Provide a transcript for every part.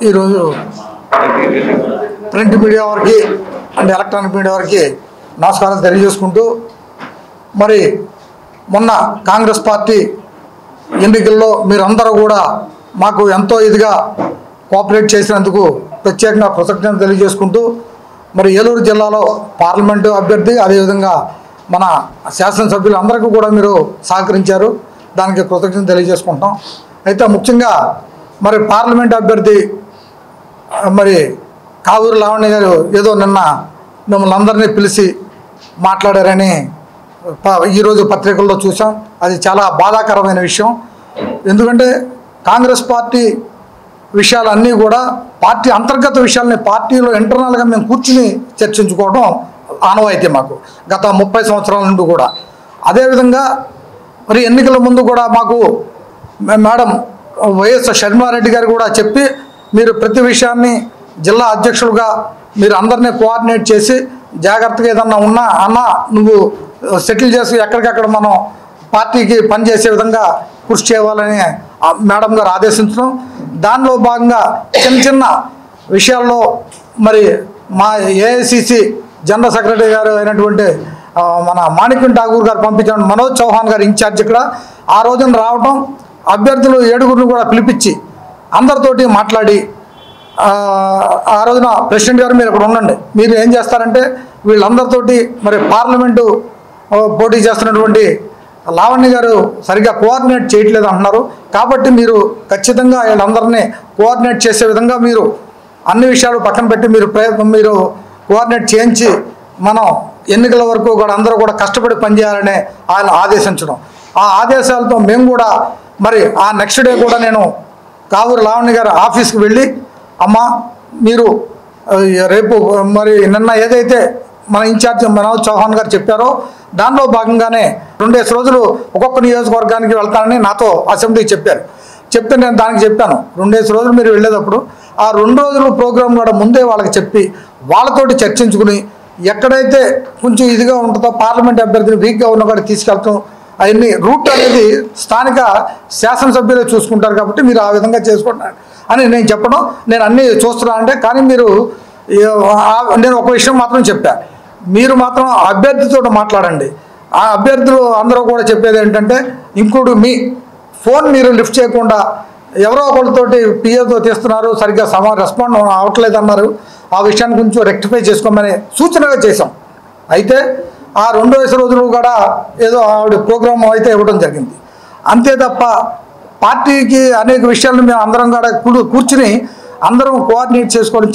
ఈరోజు print media వారికి and electronic media వారికి నమస్కారం తెలియజేసుకుంటూ, మరి మొన్న కాంగ్రెస్ పార్టీ ఎన్నికల్లో మీరందరూ కూడా మాకు ఎంతో ఇదిగా కోఆపరేట్ చేసినందుకు ప్రత్యేకంగా కృతజ్ఞతలు తెలియజేసుకుంటూ, మరి ఏలూరు జిల్లాలో పార్లమెంటు అభ్యర్థి అదేవిధంగా మన శాసనసభ్యులు అందరికీ కూడా మీరు సహకరించారు, దానికి కృతజ్ఞతలు తెలియజేసుకుంటాం. అయితే ముఖ్యంగా మరి పార్లమెంట్ అభ్యర్థి మరి కావూరి లావణ్య గారు ఏదో నిన్న మిమ్మల్ని అందరినీ పిలిచి మాట్లాడారని ఈరోజు పత్రికల్లో చూసాం. అది చాలా బాధాకరమైన విషయం. ఎందుకంటే కాంగ్రెస్ పార్టీ విషయాలన్నీ కూడా పార్టీ అంతర్గత విషయాలని పార్టీలో ఇంటర్నల్గా మేము కూర్చుని చర్చించుకోవడం ఆనవాయితీ మాకు గత 30 సంవత్సరాల నుండి కూడా. అదేవిధంగా మరి ఎన్నికల ముందు కూడా మాకు మేడం వైఎస్ షర్మిలారెడ్డి గారు కూడా చెప్పి, మీరు ప్రతి విషయాన్ని జిల్లా అధ్యక్షులుగా మీరు అందరినీ కోఆర్డినేట్ చేసి జాగ్రత్తగా ఏదన్నా ఉన్నా అన్న నువ్వు సెటిల్ చేసి ఎక్కడికక్కడ మనం పార్టీకి పనిచేసే విధంగా కృషి చేయాలని మేడం గారు ఆదేశించడం. దానిలో భాగంగా చిన్న చిన్న విషయాల్లో మరి మా ఏఐసిసి జనరల్ సెక్రటరీ గారు అయినటువంటి మన మాణిక్యం ఠాగూర్ గారు పంపించిన మనోజ్ చౌహాన్ గారు ఇన్ఛార్జ్ ఇక్కడ ఆ రోజున రావటం, అభ్యర్థులు 7గురిని కూడా పిలిపించి అందరితోటి మాట్లాడి, ఆ రోజున ప్రెసిడెంట్ గారు మీరు ఇక్కడ ఉండండి, మీరు ఏం చేస్తారంటే వీళ్ళందరితోటి మరి పార్లమెంటు పోటీ చేస్తున్నటువంటి లావణ్య గారు సరిగ్గా కోఆర్డినేట్ చేయట్లేదు అంటున్నారు, కాబట్టి మీరు ఖచ్చితంగా వీళ్ళందరినీ కోఆర్డినేట్ చేసే విధంగా మీరు అన్ని విషయాలు పక్కన పెట్టి మీరు కోఆర్డినేట్ చేయించి మనం ఎన్నికల వరకు కూడా అందరూ కూడా కష్టపడి పనిచేయాలని ఆయన ఆదేశించడం. ఆ ఆదేశాలతో మేము కూడా మరి ఆ నెక్స్ట్ డే కూడా నేను కావూరి లావణ్య గారు ఆఫీస్కి వెళ్ళి, అమ్మ మీరు రేపు మరి నిన్న ఏదైతే మన ఇన్ఛార్జ్ మనోజ్ చౌహాన్ గారు చెప్పారో దానిలో భాగంగానే 2 రోజులు ఒక్కొక్క నియోజకవర్గానికి వెళ్తానని నాతో అసెంబ్లీకి చెప్పారు. చెప్తే నేను దానికి చెప్పాను, 2 రోజులు మీరు వెళ్ళేటప్పుడు ఆ 2 రోజులు ప్రోగ్రాం కూడా ముందే వాళ్ళకి చెప్పి వాళ్ళతోటి చర్చించుకుని ఎక్కడైతే కొంచెం ఇదిగా ఉంటుందో పార్లమెంట్ అభ్యర్థిని వీక్గా ఉన్న కూడా తీసుకెళ్తాం, అవన్నీ రూట్ అనేది స్థానిక శాసనసభ్యులే చూసుకుంటారు, కాబట్టి మీరు ఆ విధంగా చేసుకుంటారు అని నేను చెప్పడం. నేను అన్నీ చూస్తున్నా అంటే, కానీ మీరు నేను ఒక విషయం మాత్రం చెప్పా, మీరు మాత్రం అభ్యర్థితో మాట్లాడండి. ఆ అభ్యర్థులు అందరూ కూడా చెప్పేది ఏంటంటే, ఇంక్లూడ్ మీ ఫోన్ మీరు లిఫ్ట్ చేయకుండా ఎవరో ఒకరితోటి పిఏతో తీస్తున్నారు, సరిగ్గా రెస్పాండ్ అవ్వట్లేదు అన్నారు, ఆ విషయాన్ని కొంచెం రెక్టిఫై చేసుకోమని సూచనగా చేశాం. అయితే ఆ 2 రోజులు కూడా ఏదో ఆవిడ ప్రోగ్రాం అయితే ఇవ్వడం జరిగింది. అంతే తప్ప పార్టీకి అనేక విషయాలను మేము అందరం కూడా కూర్చుని అందరం కోఆర్డినేట్ చేసుకోవడం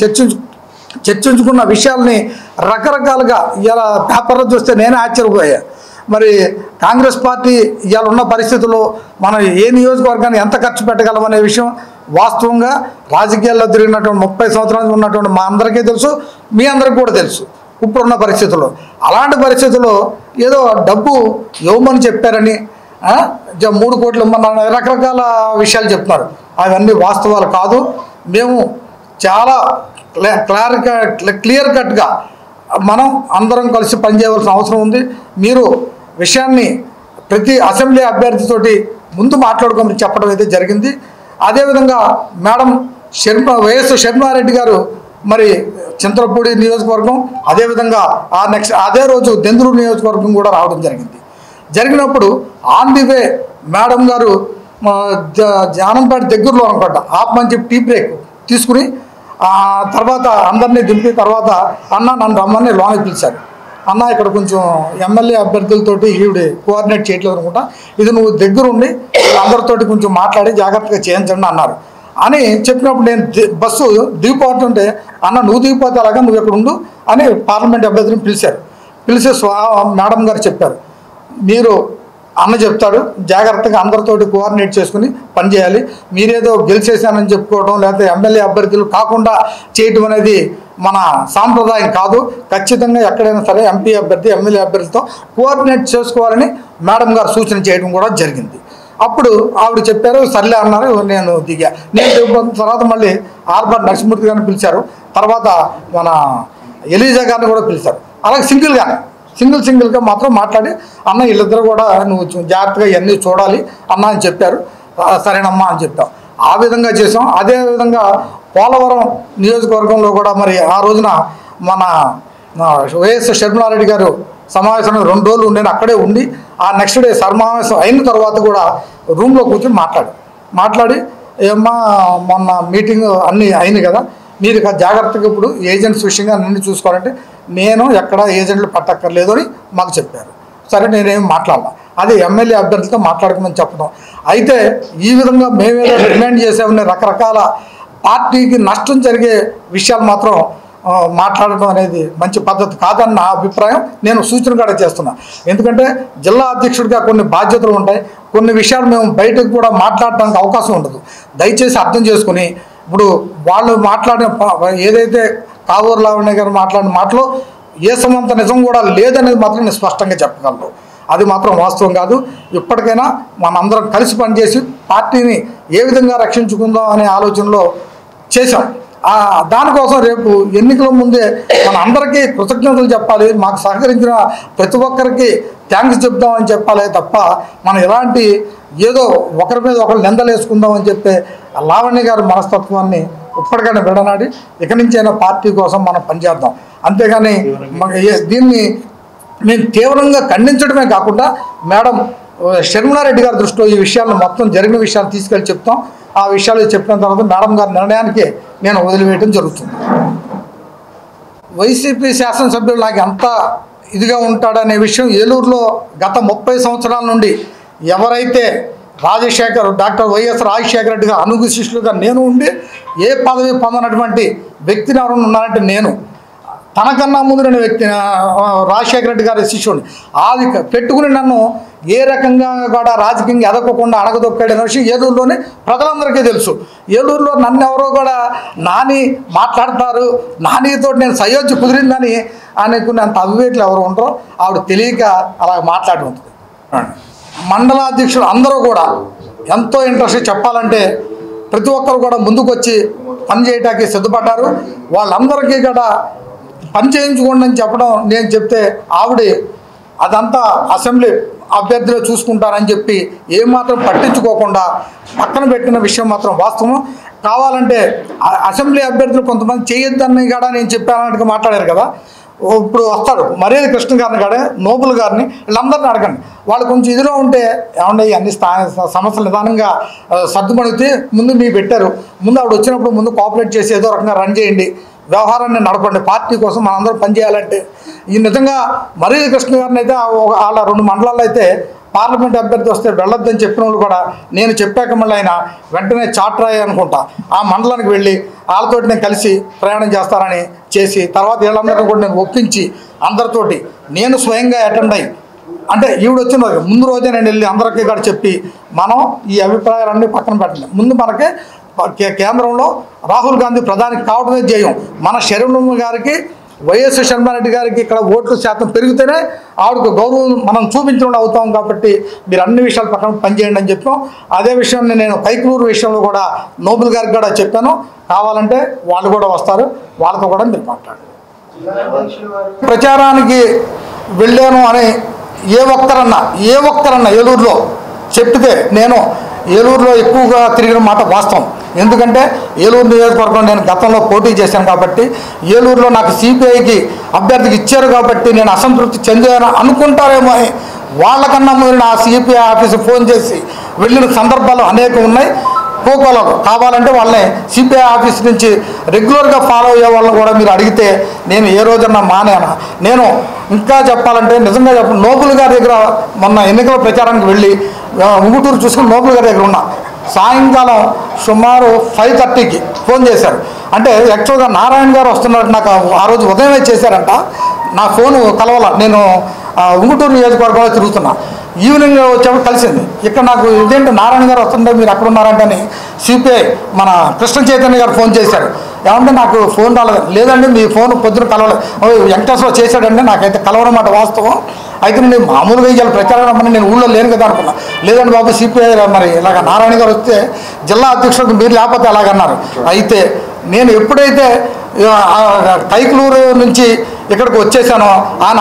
చర్చించుకున్న విషయాల్ని రకరకాలుగా ఇలా పేపర్లో చూస్తే నేనే ఆశ్చర్యపోయా. మరి కాంగ్రెస్ పార్టీ ఇవాళ ఉన్న పరిస్థితుల్లో మనం ఏ నియోజకవర్గాన్ని ఎంత ఖర్చు పెట్టగలమనే విషయం వాస్తవంగా రాజకీయాల్లో తిరిగినటువంటి 30 సంవత్సరాలు ఉన్నటువంటి మా అందరికీ తెలుసు, మీ అందరికీ కూడా తెలుసు ఇప్పుడున్న పరిస్థితుల్లో. అలాంటి పరిస్థితుల్లో ఏదో డబ్బు ఇవ్వమని చెప్పారని 3 కోట్లు ఇవ్వమని రకరకాల విషయాలు చెప్తున్నారు. అవన్నీ వాస్తవాలు కాదు. మేము చాలా క్లియర్ కట్గా మనం అందరం కలిసి పనిచేయవలసిన అవసరం ఉంది. మీరు విషయాన్ని ప్రతి అసెంబ్లీ అభ్యర్థితోటి ముందు మాట్లాడుకోమని చెప్పడం అయితే జరిగింది. అదేవిధంగా మేడం వైఎస్ షర్మిలారెడ్డి గారు మరి చింతలపూడి నియోజకవర్గం, అదేవిధంగా అదే రోజు దెందులూరు నియోజకవర్గం కూడా రావడం జరిగినప్పుడు ఆన్ ది వే మేడం గారు జానంపేట దగ్గరలో అనుకుంటా ఆపమని చెప్పి టీ బ్రేక్ తీసుకుని తర్వాత అందరినీ దింపి తర్వాత అన్న నన్ను రమ్మని లోనికి పిలిచారు. అన్న ఇక్కడ కొంచెం ఎమ్మెల్యే అభ్యర్థులతోటి ఈవిడ కోఆర్డినేట్ చేయట్లేదు అనుకుంటా, ఇది నువ్వు దగ్గరుండి అందరితోటి కొంచెం మాట్లాడి జాగ్రత్తగా చేయించండి అన్నారు అని చెప్పినప్పుడు నేను బస్సు దిగిపోతుంటే, అన్న నువ్వు దిగిపోతే అలాగా నువ్వు ఇక్కడ ఉండు అని పార్లమెంట్ అభ్యర్థిని పిలిచి మేడం గారు చెప్పారు, మీరు అన్న చెప్తాడు జాగ్రత్తగా అందరితోటి కోఆర్డినేట్ చేసుకుని పనిచేయాలి, మీరేదో గెలిచేసానని చెప్పుకోవడం లేకపోతే ఎమ్మెల్యే అభ్యర్థులు కాకుండా చేయడం అనేది మన సాంప్రదాయం కాదు. ఖచ్చితంగా ఎక్కడైనా సరే ఎంపీ అభ్యర్థి ఎమ్మెల్యే అభ్యర్థితో కోఆర్డినేట్ చేసుకోవాలని మేడం గారు సూచన చేయడం కూడా జరిగింది. అప్పుడు ఆవిడ చెప్పారు, సర్లే అన్నారు. నేను దిగిపోయిన తర్వాత మళ్ళీ ఆర్బార్ నరసింహమూర్తి గారిని పిలిచారు, తర్వాత మన ఎలీజా గారిని కూడా పిలిచారు. అలాగే సింగిల్గా మాత్రం మాట్లాడి, అన్న వీళ్ళిద్దరూ కూడా నువ్వు జాగ్రత్తగా ఇవన్నీ చూడాలి అన్న అని చెప్పారు. సరేనమ్మా అని చెప్పాం. ఆ విధంగా చేసాం. అదేవిధంగా పోలవరం నియోజకవర్గంలో కూడా మరి ఆ రోజున మన వైఎస్ షర్మిలారెడ్డి గారు సమావేశంలో 2 రోజులు నేను అక్కడే ఉండి ఆ నెక్స్ట్ డే సమావేశం అయిన తర్వాత కూడా రూమ్లో కూర్చొని మాట్లాడి ఏమ్మా మొన్న మీటింగ్ అన్నీ అయినాయి కదా, మీరు జాగ్రత్తగా ఇప్పుడు ఏజెంట్స్ విషయంగా అన్నీ చూసుకోవాలంటే నేను ఎక్కడ ఏజెంట్లు పట్టక్కర్లేదు అని మాకు చెప్పారు. సరే నేనేం మాట్లాడాలి, అది ఎమ్మెల్యే అభ్యర్థులతో మాట్లాడుకోమని చెప్పడం. అయితే ఈ విధంగా మేమేదో డిమాండ్ చేసామని రకరకాల పార్టీకి నష్టం జరిగే విషయాలు మాత్రం మాట్లాడటం అనేది మంచి పద్ధతి కాదని నా అభిప్రాయం. నేను సూచన కూడా చేస్తున్నా. ఎందుకంటే జిల్లా అధ్యక్షుడిగా కొన్ని బాధ్యతలు ఉంటాయి, కొన్ని విషయాలు మేము బయటకు కూడా మాట్లాడడానికి అవకాశం ఉండదు. దయచేసి అర్థం చేసుకుని ఇప్పుడు వాళ్ళు మాట్లాడిన ఏదైతే కావూరు లావణ్య గారు మాట్లాడిన మాటలో ఏ సమంత నిజం కూడా లేదనేది మాత్రం నేను స్పష్టంగా చెప్పగలను. అది మాత్రం వాస్తవం కాదు. ఇప్పటికైనా మనందరం కలిసి పనిచేసి పార్టీని ఏ విధంగా రక్షించుకుందాం అనే ఆలోచనలో చేశాం. దానికోసం రేపు ఎన్నికల ముందే మన అందరికీ కృతజ్ఞతలు చెప్పాలి, మాకు సహకరించిన ప్రతి ఒక్కరికి థ్యాంక్స్ చెప్దామని చెప్పాలి తప్ప మనం ఎలాంటి ఏదో ఒకరి మీద ఒకరు నిందలేసుకుందామని చెప్పే లావణ్య గారి మనస్తత్వాన్ని ఇప్పటికైనా విడనాడి ఇక నుంచైనా పార్టీ కోసం మనం పనిచేద్దాం. అంతేగాని దీన్ని మేము తీవ్రంగా ఖండించడమే కాకుండా మేడం షర్మిలారెడ్డి గారి దృష్టిలో ఈ విషయాలను మొత్తం జరిగిన విషయాలు తీసుకెళ్ళి చెప్తాం. ఆ విషయాలు చెప్పిన తర్వాత మేడం గారి నిర్ణయానికి నేను వదిలివేయడం జరుగుతుంది. వైసీపీ శాసనసభ్యులు నాకు ఎంత ఇదిగా ఉంటాడనే విషయం ఏలూరులో గత 30 సంవత్సరాల నుండి ఎవరైతే డాక్టర్ వైఎస్ రాజశేఖర రెడ్డి గారు అనుగు శిష్యులుగా నేను ఉండి ఏ పదవి పొందనటువంటి వ్యక్తిని ఎవరైనా ఉన్నారంటే నేను. తనకన్నా ముందు నేను వ్యక్తి రాజశేఖర రెడ్డి గారి శిష్యుడిని అది పెట్టుకుని నన్ను ఏ రకంగా కూడా రాజకీయంగా ఎదగకుండా అణగదొక్కాడనే విషయం ఏలూరులోనే ప్రజలందరికీ తెలుసు. ఏలూరులో నన్ను ఎవరో కూడా నాని మాట్లాడతారు, నానితో నేను సయోధ్య కుదిరిందని అనుకునే అంత అవివేకులు ఎవరు ఉంటారో ఆవిడ తెలియక అలా మాట్లాడి ఉంటుంది. మండలాధ్యక్షులు అందరూ కూడా ఎంతో ఇంట్రెస్ట్ చెప్పాలంటే ప్రతి ఒక్కరు కూడా ముందుకు వచ్చి పని చేయడానికి సిద్ధపడ్డారు. వాళ్ళందరికీ కూడా పని చేయించుకోండి అని చెప్పడం నేను చెప్తే ఆవిడ అదంతా అసెంబ్లీ అభ్యర్థులు చూసుకుంటారని చెప్పి ఏమాత్రం పట్టించుకోకుండా పక్కన పెట్టిన విషయం మాత్రం వాస్తవం. కావాలంటే అసెంబ్లీ అభ్యర్థులు కొంతమంది చేయొద్దని కూడా నేను చెప్పానట్టుగా మాట్లాడారు కదా. ఇప్పుడు వస్తాడు మర్యాద కృష్ణ గారిని కూడా నోబుల్ గారిని వీళ్ళందరినీ అడగండి. వాళ్ళు కొంచెం ఇదిలో ఉంటే ఏమంటే అన్ని సమస్యలు నిదానంగా సర్దుమణితే ముందు మీరు పెట్టారు, ముందు ఆవిడ వచ్చినప్పుడు ముందు కోఆపరేట్ చేసి ఏదో రకంగా రన్ చేయండి, వ్యవహారాన్ని నడపండి. పార్టీ కోసం మనందరం పనిచేయాలంటే ఈ నిజంగా మర్యాద కృష్ణ గారిని అయితే వాళ్ళ 2 మండలాల్లో అయితే పార్లమెంట్ అభ్యర్థి వస్తే వెళ్ళొద్దని చెప్పిన వాళ్ళు కూడా నేను చెప్పాక మళ్ళీ ఆయన వెంటనే చాట్రాయి అనుకుంటా ఆ మండలానికి వెళ్ళి వాళ్ళతో నేను కలిసి ప్రయాణం చేస్తారని చేసి తర్వాత వీళ్ళందరినీ కూడా నేను ఒప్పించి అందరితోటి నేను స్వయంగా అటెండ్ అయ్యి అంటే ఈవిడ వచ్చిన ముందు రోజే నేను వెళ్ళి అందరికీ కూడా చెప్పి మనం ఈ అభిప్రాయాలన్నీ పక్కన పెట్టండి. ముందు మనకే కేంద్రంలో రాహుల్ గాంధీ ప్రధాని కావడమే ధ్యేయం. మన షర్మిల గారికి వైఎస్ షర్మిలారెడ్డి గారికి ఇక్కడ ఓట్ల శాతం పెరిగితేనే ఆవిడకు గౌరవం మనం చూపించడం అవుతాం. కాబట్టి మీరు అన్ని విషయాలు పక్కన పనిచేయండి అని చెప్పాం. అదే విషయాన్ని నేను కైకలూరు విషయంలో కూడా నోబుల్ గారికి కూడా చెప్పాను. కావాలంటే వాళ్ళు కూడా వస్తారు, వాళ్ళతో కూడా మీరు మాట్లాడండి. ప్రచారానికి వెళ్ళాను అని ఏ ఒక్కరన్నా ఏలూరులో చెప్తే నేను ఏలూరులో ఎక్కువగా తిరిగిన మాట వాస్తవం. ఎందుకంటే ఏలూరు నియోజకవర్గం నేను గతంలో పోటీ చేశాను కాబట్టి ఏలూరులో నాకు సిపిఐకి అభ్యర్థికి ఇచ్చారు కాబట్టి నేను అసంతృప్తి చెందాను అనుకుంటారేమో అని వాళ్ళకన్నా ముందు నా సిపిఐ ఆఫీసు ఫోన్ చేసి వెళ్ళిన సందర్భాలు అనేకం ఉన్నాయి. కోకోలలో కావాలంటే వాళ్ళని సిపిఐ ఆఫీస్ నుంచి రెగ్యులర్గా ఫాలో అయ్యే వాళ్ళని కూడా మీరు అడిగితే నేను ఏ రోజన్నా మానేనా. నేను ఇంకా చెప్పాలంటే నిజంగా నోబుల్ గారి దగ్గర మొన్న ఎన్నికల ప్రచారానికి వెళ్ళి ఉంగుటూరు చూసుకుని నోబుల్ గారి దగ్గర ఉన్నా. సాయంకాలం సుమారు 5:30కి ఫోన్ చేశారు. అంటే యాక్చువల్గా నారాయణ గారు వస్తున్నారు, నాకు ఆ రోజు ఉదయమే చేశారంట. నా ఫోను కలవాల, నేను ఉంగుటూరు నియోజకవర్గంలో తిరుగుతున్నా. ఈవినింగ్ వచ్చేప్పుడు కలిసింది. ఇక్కడ నాకు ఇదేంటి నారాయణ గారు వస్తుంటే మీరు ఎక్కడ ఉన్నారంటే అని సిపిఐ మన కృష్ణ చైతన్య గారు ఫోన్ చేశారు. ఏమంటే నాకు ఫోన్ రాలేదు. లేదండి మీ ఫోన్ పొద్దున కలవలేదు, వెంకటేశ్వర చేశాడండి, నాకైతే కలవనమాట వాస్తవం. అయితే నేను మామూలుగా ఇవాళ ప్రచారం రమ్మని నేను ఊళ్ళో లేను కదా అనుకున్నా. లేదండి బాబు సిపిఐ మరి ఇలాగ నారాయణ గారు వస్తే జిల్లా అధ్యక్షులకు మీరు లేకపోతే అలాగన్నారు. అయితే నేను ఎప్పుడైతే కైకలూరు నుంచి ఇక్కడికి వచ్చేసానో ఆయన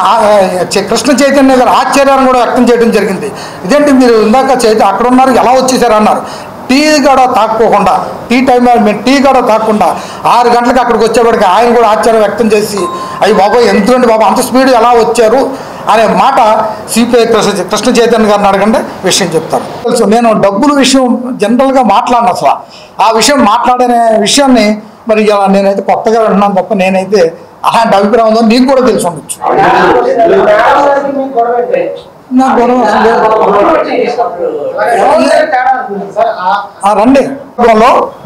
కృష్ణ చైతన్య గారు ఆశ్చర్యాన్ని కూడా వ్యక్తం చేయడం జరిగింది. ఇదేంటి మీరు ఇందాక అక్కడ ఉన్నారు ఎలా వచ్చేసారు అన్నారు. టీ కూడా తాక్కోకుండా టీ టైంలో మేము టీ కూడా తాక్కుండా 6 గంటలకు అక్కడికి వచ్చేప్పటికి ఆయన కూడా ఆశ్చర్యం వ్యక్తం చేసి అయ్యి బాబా ఎందుకంటే బాబా అంత స్పీడ్ ఎలా వచ్చారు అనే మాట సిపిఐ కృష్ణ చైతన్య గారిని అడగండి విషయం చెప్తారు. తెలుసు నేను డబ్బుల విషయం జనరల్గా మాట్లాడిన అసలు ఆ విషయం మాట్లాడే విషయాన్ని మరి ఇలా నేనైతే కొత్తగా వింటున్నాను తప్ప నేనైతే అలాంటి అభిప్రాయం ఉందో నీకు కూడా తెలిసి ఉండొచ్చు. నా గొడవ రండి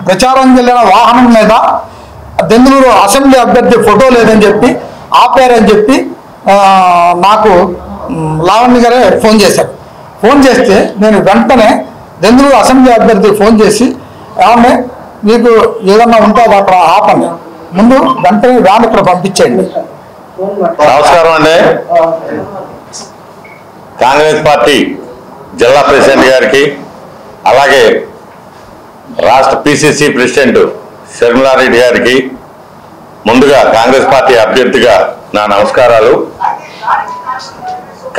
ప్రచారం వెళ్ళిన వాహనం మీద దెందులూరు అసెంబ్లీ అభ్యర్థి ఫోటో లేదని చెప్పి ఆపారని చెప్పి నాకు లావణ్య గారే ఫోన్ చేశారు. ఫోన్ చేస్తే నేను వెంటనే దెందులూరు అసెంబ్లీ అభ్యర్థికి ఫోన్ చేసి ఏమన్నా మీకు ఏదన్నా ఉంటే అది అక్కడ ఆపండి, ముందు వెంటనే వ్యాన్ ఇక్కడ పంపించేయండి. నమస్కారం అండి. కాంగ్రెస్ పార్టీ జిల్లా ప్రెసిడెంట్ గారికి అలాగే రాష్ట్ర పిసిసి ప్రెసిడెంట్ షర్మిలారెడ్డి గారికి ముందుగా కాంగ్రెస్ పార్టీ అభ్యర్థిగా నా నమస్కారాలు.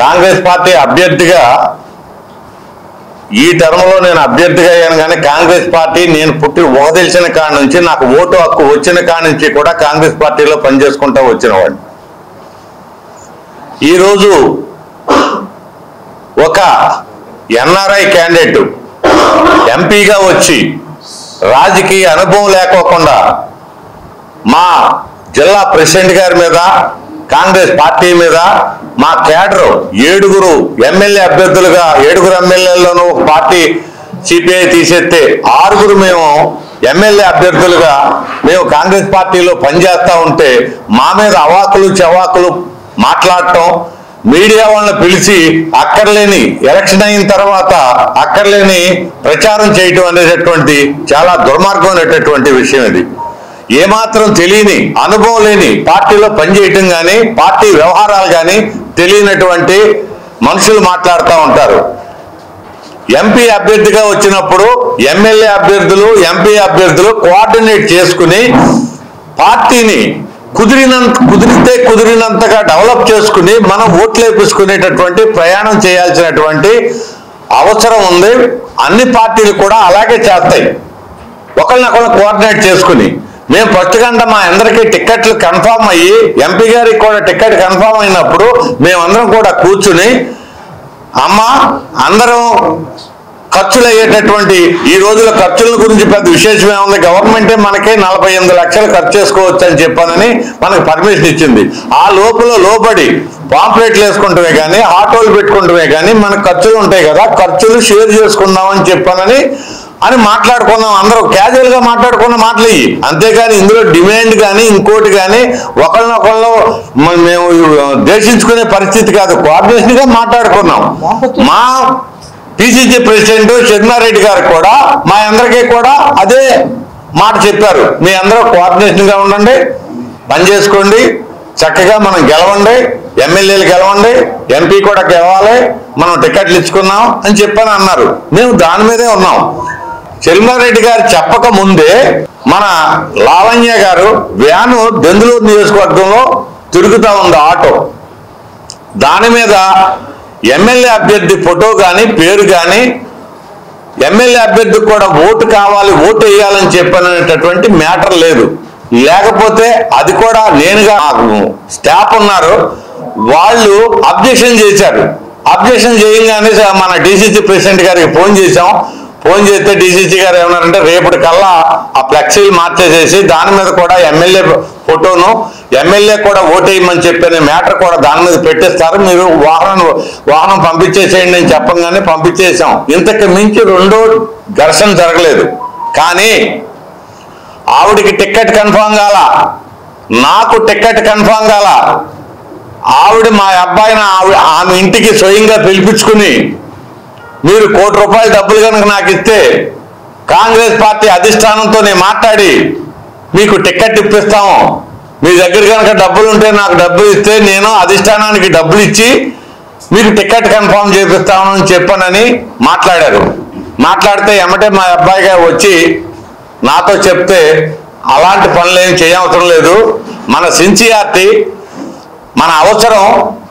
కాంగ్రెస్ పార్టీ అభ్యర్థిగా ఈ టర్మ్లో నేను అభ్యర్థిగా అయ్యాను, కానీ కాంగ్రెస్ పార్టీ నేను పుట్టి తెలిసిన కాడి నుంచి నాకు ఓటు హక్కు వచ్చిన కాడి నుంచి కూడా కాంగ్రెస్ పార్టీలో పనిచేసుకుంటూ వచ్చినవాడిని. ఈరోజు ఒక ఎన్ఆర్ఐ క్యాండిడేట్ ఎంపీగా వచ్చి రాజకీయ అనుభవం లేకోకుండా మా జిల్లా ప్రెసిడెంట్ గారి మీద కాంగ్రెస్ పార్టీ మీద మా కేడరు 7 ఎమ్మెల్యే అభ్యర్థులుగా 7 ఎమ్మెల్యేల్లోనూ ఒక పార్టీ సిపిఐ తీసేస్తే 6 మేము ఎమ్మెల్యే అభ్యర్థులుగా మేము కాంగ్రెస్ పార్టీలో పనిచేస్తూ ఉంటే మా మీద అవాకులు చెవాకులు మాట్లాడటం, మీడియా వాళ్ళని పిలిచి అక్కర్లేని ఎలక్షన్ అయిన తర్వాత అక్కర్లేని ప్రచారం చేయటం అనేటటువంటి చాలా దుర్మార్గమైనటువంటి విషయం. ఇది ఏమాత్రం తెలియని అనుభవం లేని పార్టీలో పనిచేయటం కానీ పార్టీ వ్యవహారాలు కానీ తెలియనటువంటి మనుషులు మాట్లాడుతూ ఉంటారు. ఎంపీ అభ్యర్థిగా వచ్చినప్పుడు ఎమ్మెల్యే అభ్యర్థులు ఎంపీ అభ్యర్థులు కోఆర్డినేట్ చేసుకుని పార్టీని కుదిరినంతగా డెవలప్ చేసుకుని మనం ఓట్లు వేపించుకునేటటువంటి ప్రయాణం చేయాల్సినటువంటి అవసరం ఉంది. అన్ని పార్టీలు కూడా అలాగే చేస్తాయి, ఒకరినొకరు కోఆర్డినేట్ చేసుకుని. మేము ఫస్ట్ గంట మా అందరికీ టికెట్లు కన్ఫామ్ అయ్యి ఎంపీ గారికి కూడా టికెట్ కన్ఫామ్ అయినప్పుడు మేమందరం కూడా కూర్చుని అందరం ఖర్చులు అయ్యేటటువంటి ఈ రోజుల ఖర్చుల గురించి పెద్ద విశేషం ఏముంది, గవర్నమెంటే మనకే 48 లక్షలు ఖర్చు చేసుకోవచ్చు అని చెప్పానని మనకు పర్మిషన్ ఇచ్చింది. ఆ లోబడి పాంప్లెట్లు వేసుకుంటమే కానీ ఆటోలు పెట్టుకుంటమే కానీ మనకు ఖర్చులు ఉంటాయి కదా, ఖర్చులు షేర్ చేసుకుందామని చెప్పానని మాట్లాడుకున్నాం. అందరూ క్యాజువల్గా మాట్లాడుకున్న మాటలు ఇవి, అంతేగాని ఇందులో డిమాండ్ కానీ ఇంకోటి కానీ ఒకళ్ళనొకళ్ళు మేము ద్వేషించుకునే పరిస్థితి కాదు, కోఆర్డినేషన్గా మాట్లాడుకున్నాం. మా పిసిసి ప్రెసిడెంట్ షర్మిలారెడ్డి గారు కూడా మా అందరికీ కూడా అదే మాట చెప్పారు, మీ అందరూ కోఆర్డినేషన్గా ఉండండి, పని చేసుకోండి, చక్కగా మనం గెలవండి, ఎమ్మెల్యేలు గెలవండి, ఎంపీ కూడా గెలవాలి, మనం టికెట్లు ఇచ్చుకున్నాం అని చెప్పని అన్నారు. మేము దాని మీదే ఉన్నాం. షర్మిలారెడ్డి గారు చెప్పక ముందే మన లావణ్య గారు వ్యాను దెందులూరు నియోజకవర్గంలో తిరుగుతూ ఉంది ఆటో, దాని మీద ఎమ్మెల్యే అభ్యర్థి ఫోటో కానీ పేరు కానీ ఎమ్మెల్యే అభ్యర్థికి కూడా ఓటు కావాలి, ఓటు వేయాలని చెప్పనేటటువంటి మ్యాటర్ లేదు. లేకపోతే అది కూడా నేనుగా స్టాఫ్ ఉన్నారు, వాళ్ళు అబ్జెక్షన్ చేశారు. అబ్జెక్షన్ చేయగానే మన డిసిసి ప్రెసిడెంట్ గారికి ఫోన్ చేశాం. ఫోన్ చేస్తే డిసిసి గారు ఏమన్నారంటే రేపటి కల్లా ఆ ఫ్లెక్సీలు మార్చేసేసి దాని మీద కూడా ఎమ్మెల్యే ఫోటోను ఎమ్మెల్యే కూడా ఓటేయమని చెప్పిన మ్యాటర్ కూడా దాని మీద పెట్టేస్తారు, మీరు వాహనం పంపించేసేయండి అని చెప్పగానే పంపించేసాం. ఇంతకు మించి రెండో ఘర్షణ జరగలేదు. కానీ ఆవిడికి టికెట్ కన్ఫామ్ కాల, నాకు టికెట్ కన్ఫామ్ కాల. ఆవిడ మా అబ్బాయిని ఆమె ఇంటికి స్వయంగా పిలిపించుకుని మీరు ₹1 కోటి డబ్బులు కనుక నాకు ఇస్తే కాంగ్రెస్ పార్టీ అధిష్టానంతో నేను మాట్లాడి మీకు టికెట్ ఇప్పిస్తాము, మీ దగ్గర కనుక డబ్బులు ఉంటే నాకు డబ్బులు ఇస్తే నేను అధిష్టానానికి డబ్బులు ఇచ్చి మీకు టికెట్ కన్ఫామ్ చేపిస్తాము అని చెప్పానని మాట్లాడారు. మాట్లాడితే ఎమ్మటే మా అబ్బాయిగా వచ్చి నాతో చెప్తే అలాంటి పనులు ఏం చేయవసరం లేదు, మన సిన్సియారిటీ మన అవసరం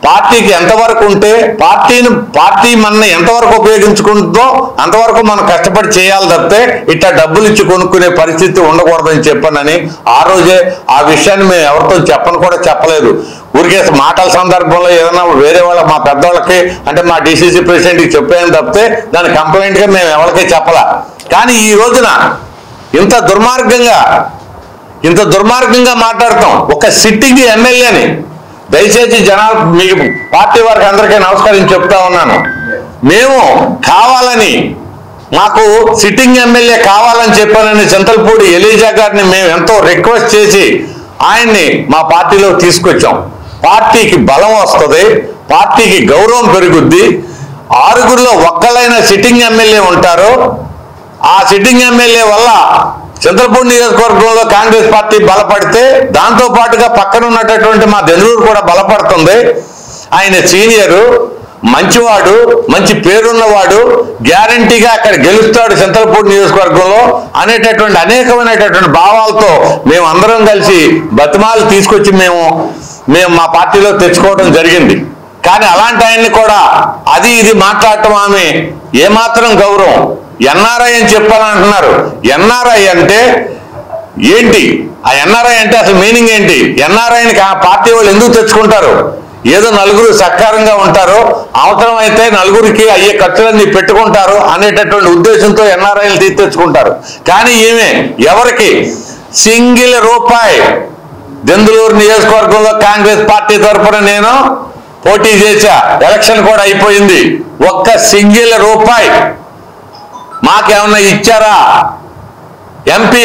పార్టీకి ఎంతవరకు ఉంటే పార్టీ మన ఎంతవరకు ఉపయోగించుకుంటుందో అంతవరకు మనం కష్టపడి చేయాలి తప్పితే ఇట్లా డబ్బులు ఇచ్చి కొనుక్కునే పరిస్థితి ఉండకూడదని చెప్పానని ఆ రోజే ఆ విషయాన్ని మేము ఎవరితో చెప్పలేదు. ఊరికే మాటల సందర్భంలో ఏదైనా వేరే వాళ్ళ మా పెద్దవాళ్ళకి అంటే మా డిసిసి ప్రెసిడెంట్కి చెప్పాను తప్పితే దాని కంప్లైంట్గా మేము ఎవరికీ చెప్పలా. కానీ ఈ రోజున ఇంత దుర్మార్గంగా మాట్లాడతాం ఒక సిట్టింగ్ ఎమ్మెల్యేని. దయచేసి జనాలు మీకు పార్టీ వారికి అందరికీ నమస్కరించి చెప్తా ఉన్నాను. మేము కావాలని మాకు సిట్టింగ్ ఎమ్మెల్యే కావాలని చెప్పానని చింతలపూడి ఎలీజా గారిని మేము ఎంతో రిక్వెస్ట్ చేసి ఆయన్ని మా పార్టీలో తీసుకొచ్చాం. పార్టీకి బలం వస్తుంది, పార్టీకి గౌరవం పెరుగుద్ది. 6గురిలో ఒక్కళ్ళైన సిట్టింగ్ ఎమ్మెల్యే ఉంటారు. ఆ సిట్టింగ్ ఎమ్మెల్యే వల్ల చింతలపూడి నియోజకవర్గంలో కాంగ్రెస్ పార్టీ బలపడితే దాంతో పాటుగా పక్కన ఉన్నటువంటి మా దెందులూరు కూడా బలపడుతుంది. ఆయన సీనియరు, మంచివాడు, మంచి పేరున్నవాడు, గ్యారంటీగా అక్కడ గెలుస్తాడు చింతలపూడి నియోజకవర్గంలో అనేటటువంటి అనేకమైనటువంటి భావాలతో మేము అందరం కలిసి బతిమాలు తీసుకొచ్చి మేము మా పార్టీలో తెచ్చుకోవడం జరిగింది. కానీ అలాంటి ఆయన్ని కూడా అది ఇది మాట్లాడటం ఆమె ఏమాత్రం గౌరవం. ఎన్ఆర్ఐ అని చెప్పాలంటున్నారు. ఎన్ఆర్ఐ అంటే ఏంటి? ఆ ఎన్ఆర్ఐ అంటే అసలు మీనింగ్ ఏంటి? ఎన్ఆర్ఐని ఆ పార్టీ వాళ్ళు ఎందుకు తెచ్చుకుంటారు? ఏదో నలుగురు సత్కారంగా ఉంటారు, అవసరం అయితే నలుగురికి అయ్యే ఖర్చులన్నీ పెట్టుకుంటారు అనేటటువంటి ఉద్దేశంతో ఎన్ఆర్ఐలు తెచ్చుకుంటారు. కానీ ఈమె ఎవరికి సింగిల్ రూపాయి దెందులూరు నియోజకవర్గంలో కాంగ్రెస్ పార్టీ తరఫున నేను పోటీ చేశా. ఎలక్షన్ కూడా అయిపోయింది. ఒక్క సింగిల్ రూపాయి మాకేమన్నా ఇచ్చారా? ఎంపీ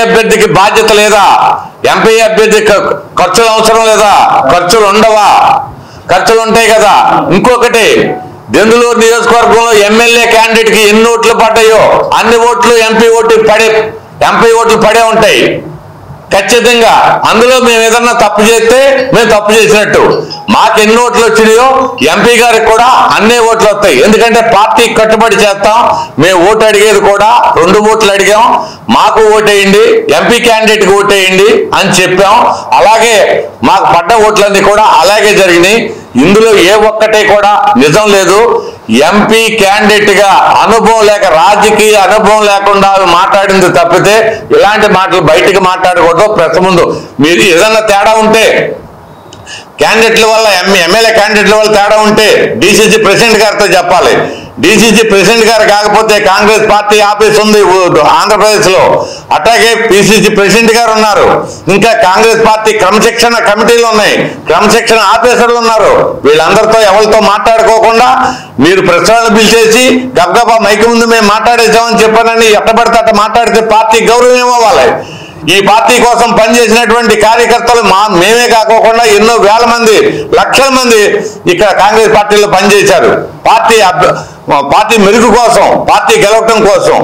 అభ్యర్థికి బాధ్యత లేదా? ఎంపీ అభ్యర్థికి ఖర్చులు అవసరం లేదా? ఖర్చులు ఉండవా? ఖర్చులు ఉంటాయి కదా. ఇంకొకటి, దెందులూరు నియోజకవర్గంలో ఎమ్మెల్యే క్యాండిడేట్కి ఎన్ని ఓట్లు పడ్డాయో అన్ని ఓట్లు ఎంపీ ఓట్లు పడే ఉంటాయి ఖచ్చితంగా. అందులో మేము ఏదన్నా తప్పు చేస్తే మేము తప్పు చేసినట్టు. మాకు ఎన్ని ఓట్లు వచ్చినాయో ఎంపీ గారికి కూడా అన్నే ఓట్లు వస్తాయి. ఎందుకంటే పార్టీకి కట్టుబడి చేస్తాం. మేము ఓటు అడిగేది కూడా 2 ఓట్లు అడిగాం. మాకు ఓటేయండి, ఎంపీ క్యాండిడేట్కి ఓటేయండి అని చెప్పాం. అలాగే మాకు పడ్డ ఓట్లన్నీ కూడా అలాగే జరిగినాయి. ఇందులో ఏ ఒక్కటే కూడా నిజం లేదు. ఎంపీ క్యాండిడేట్ గా అనుభవం లేక, రాజకీయ అనుభవం లేకుండా మాట్లాడింది తప్పితే ఇలాంటి మాటలు బయటికి మాట్లాడకూడదు. ప్రెస్ ముందు మీరు ఏదన్నా తేడా ఉంటే క్యాండిడేట్ల వల్ల ఎమ్మెల్యే క్యాండిడేట్ల వల్ల తేడా ఉంటే డిసిసి ప్రెసిడెంట్ గారితో చెప్పాలి. డిసిసి ప్రెసిడెంట్ గారు కాకపోతే కాంగ్రెస్ పార్టీ ఆఫీస్ ఉంది ఆంధ్రప్రదేశ్ లో, అట్లాగే పిసిసి ప్రెసిడెంట్ గారు ఉన్నారు, ఇంకా కాంగ్రెస్ పార్టీ క్రమశిక్షణ కమిటీలు ఉన్నాయి, క్రమశిక్షణ ఆఫీసర్లు ఉన్నారు. వీళ్ళందరితో ఎవరితో మాట్లాడుకోకుండా మీరు ప్రశ్నలు పిలిచేసి గబగబా మైకి ముందు మేము మాట్లాడేసామని చెప్పానని ఎట్టబడితే అట్ట మాట్లాడితే పార్టీ గౌరవం ఏమవ్వాలి? ఈ పార్టీ కోసం పనిచేసినటువంటి కార్యకర్తలు మేమే కాకోకుండా ఎన్నో వేల మంది, లక్షల మంది ఇక్కడ కాంగ్రెస్ పార్టీలో పనిచేశారు. పార్టీ మెరుగు కోసం, పార్టీ గెలవటం కోసం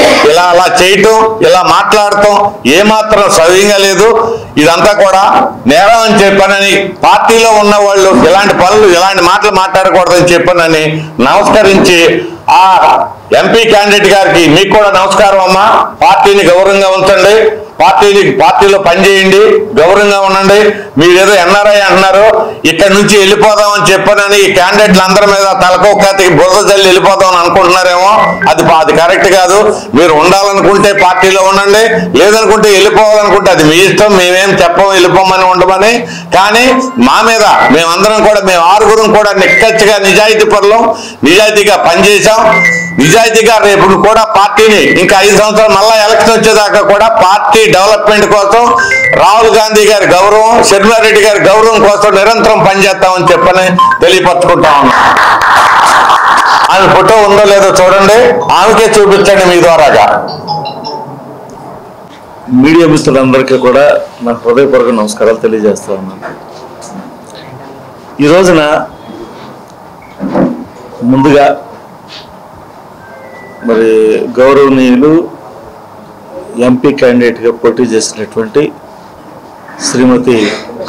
అలా చేయటం, ఇలా మాట్లాడటం ఏమాత్రం సవ్యంగా లేదు. ఇదంతా కూడా నేరం అని చెప్పానని, పార్టీలో ఉన్న వాళ్ళు ఇలాంటి మాటలు మాట్లాడకూడదని చెప్పానని నమస్కరించి, ఆ ఎంపీ క్యాండిడేట్ గారికి మీకు కూడా నమస్కారం అమ్మా. పార్టీని గౌరవంగా ఉంచండి, పార్టీలో పనిచేయండి, గౌరవంగా ఉండండి. మీరేదో ఎన్ఆర్ఐ అంటున్నారు, ఇక్కడ నుంచి వెళ్ళిపోదామని చెప్పానని ఈ క్యాండిడేట్ల అందరి మీద తలకొక్కతికి బురద జల్లి వెళ్ళిపోదామని అనుకుంటున్నారేమో. అది కరెక్ట్ కాదు. మీరు ఉండాలనుకుంటే పార్టీలో ఉండండి, లేదనుకుంటే వెళ్ళిపోవాలనుకుంటే అది మీ ఇష్టం. మేమేం చెప్పం వెళ్ళిపోమని ఉండమని. కానీ మా మీద మేమందరం కూడా, మేము 6గురం కూడా నిక్కచ్చిగా నిజాయితీ పరులం, నిజాయితీగా పనిచేశాం. నిజాయితీగా రేపు కూడా పార్టీని ఇంకా 5 సంవత్సరాలు మళ్ళా ఎలక్షన్ వచ్చేదాకా కూడా పార్టీ డెవలప్మెంట్ కోసం, రాహుల్ గాంధీ గారి గౌరవం, శర్మారెడ్డి గారి గౌరవం కోసం నిరంతరం పనిచేస్తామని చెప్పని తెలియపరచుకుంటా ఉన్నాం. ఆమె ఫోటో ఉందో లేదో చూడండి, ఆమెకే చూపించండి మీ ద్వారాగా. మీడియా మిత్రులందరికీ కూడా నా హృదయపూర్వక నమస్కారాలు తెలియజేస్తా ఉన్నాను. ఈ రోజున ముందుగా మరి గౌరవనీయులు ఎంపీ క్యాండిడేట్గా పోటీ చేసినటువంటి శ్రీమతి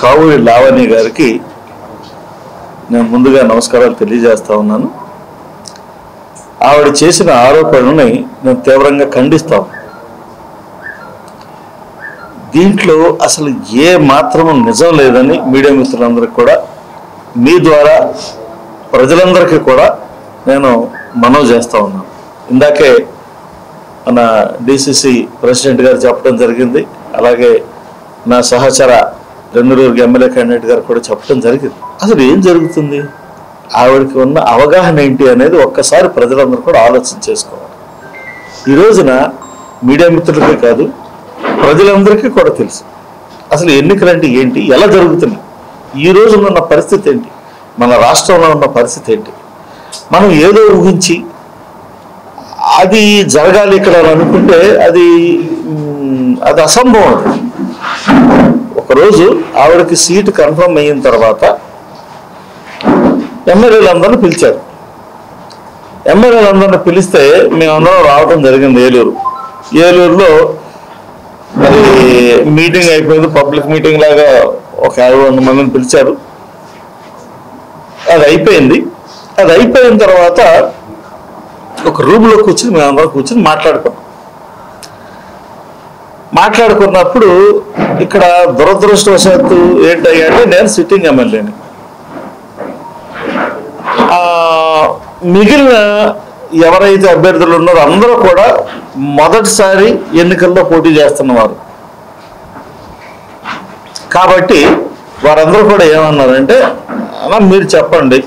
కావూరి లావణ్య గారికి నేను ముందుగా నమస్కారాలు తెలియజేస్తా ఉన్నాను. ఆవిడ చేసిన ఆరోపణలని నేను తీవ్రంగా ఖండిస్తాను. దీంట్లో అసలు ఏ మాత్రము నిజం లేదని మీడియా మిత్రులందరికీ కూడా మీ ద్వారా ప్రజలందరికీ కూడా నేను మనవి చేస్తూ ఉన్నాను. ఇందాకే మన డిసిసి ప్రెసిడెంట్ గారు చెప్పడం జరిగింది, అలాగే నా సహచర రెండూరు ఎమ్మెల్యే క్యాండిడేట్ గారు కూడా చెప్పడం జరిగింది. అసలు ఏం జరుగుతుంది, ఆవిడకి ఉన్న అవగాహన ఏంటి అనేది ఒక్కసారి ప్రజలందరూ కూడా ఆలోచన చేసుకోవాలి. ఈ రోజున మీడియా మిత్రులకే కాదు ప్రజలందరికీ కూడా తెలుసు అసలు ఎన్నికలంటే ఏంటి, ఎలా జరుగుతున్నాయి, ఈ రోజు ఉన్న పరిస్థితి ఏంటి, మన రాష్ట్రంలో ఉన్న పరిస్థితి ఏంటి. మనం ఏదో ఊహించి అది జరగాలి ఇక్కడ అనుకుంటే అది అసంభవం. ఒకరోజు ఆవిడకి సీటు కన్ఫర్మ్ అయిన తర్వాత ఎమ్మెల్యేలందరినీ పిలిచారు. ఎమ్మెల్యేలందరినీ పిలిస్తే మేమందరం రావడం జరిగింది ఏలూరులో. మరి మీటింగ్ అయిపోయింది, పబ్లిక్ మీటింగ్ లాగా ఒక 500 మందిని పిలిచారు. అది అయిపోయిన తర్వాత ఒక రూమ్లో కూర్చుని మేమందరం కూర్చుని మాట్లాడుకున్నప్పుడు ఇక్కడ దురదృష్టవశాత్తు ఏంటంటే నేను సిట్టింగ్ ఎమ్మెల్యేని, మిగిలిన ఎవరైతే అభ్యర్థులు ఉన్నారో అందరూ కూడా మొదటిసారి ఎన్నికల్లో పోటీ చేస్తున్నవారు. కాబట్టి వారందరూ కూడా ఏమన్నారంటే, అలా మీరు చెప్పండి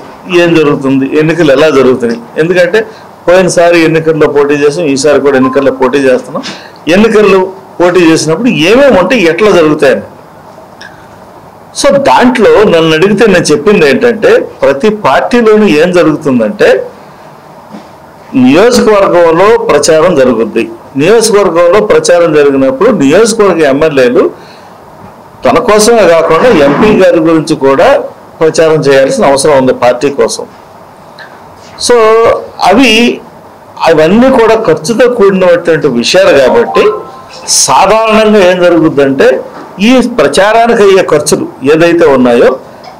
ఏం జరుగుతుంది, ఎన్నికలు ఎలా జరుగుతున్నాయి, ఎందుకంటే పోయినసారి ఎన్నికల్లో పోటీ చేసాం, ఈసారి కూడా ఎన్నికల్లో పోటీ చేస్తున్నాం, ఎన్నికల్లో పోటీ చేసినప్పుడు ఏమేమి ఉంటే ఎట్లా జరుగుతాయని. సో దాంట్లో నన్ను అడిగితే నేను చెప్పింది ఏంటంటే, ప్రతి పార్టీలోనూ ఏం జరుగుతుందంటే నియోజకవర్గంలో ప్రచారం జరుగుద్ది. నియోజకవర్గంలో ప్రచారం జరిగినప్పుడు నియోజకవర్గ ఎమ్మెల్యేలు తన కోసమే కాకుండా ఎంపీ గారి గురించి కూడా ప్రచారం చేయాల్సిన అవసరం ఉంది పార్టీ కోసం. సో అవన్నీ కూడా ఖర్చుతో కూడినటువంటి విషయాలు కాబట్టి సాధారణంగా ఏం జరుగుద్దంటే ఈ ప్రచారానికి అయ్యే ఖర్చులు ఏదైతే ఉన్నాయో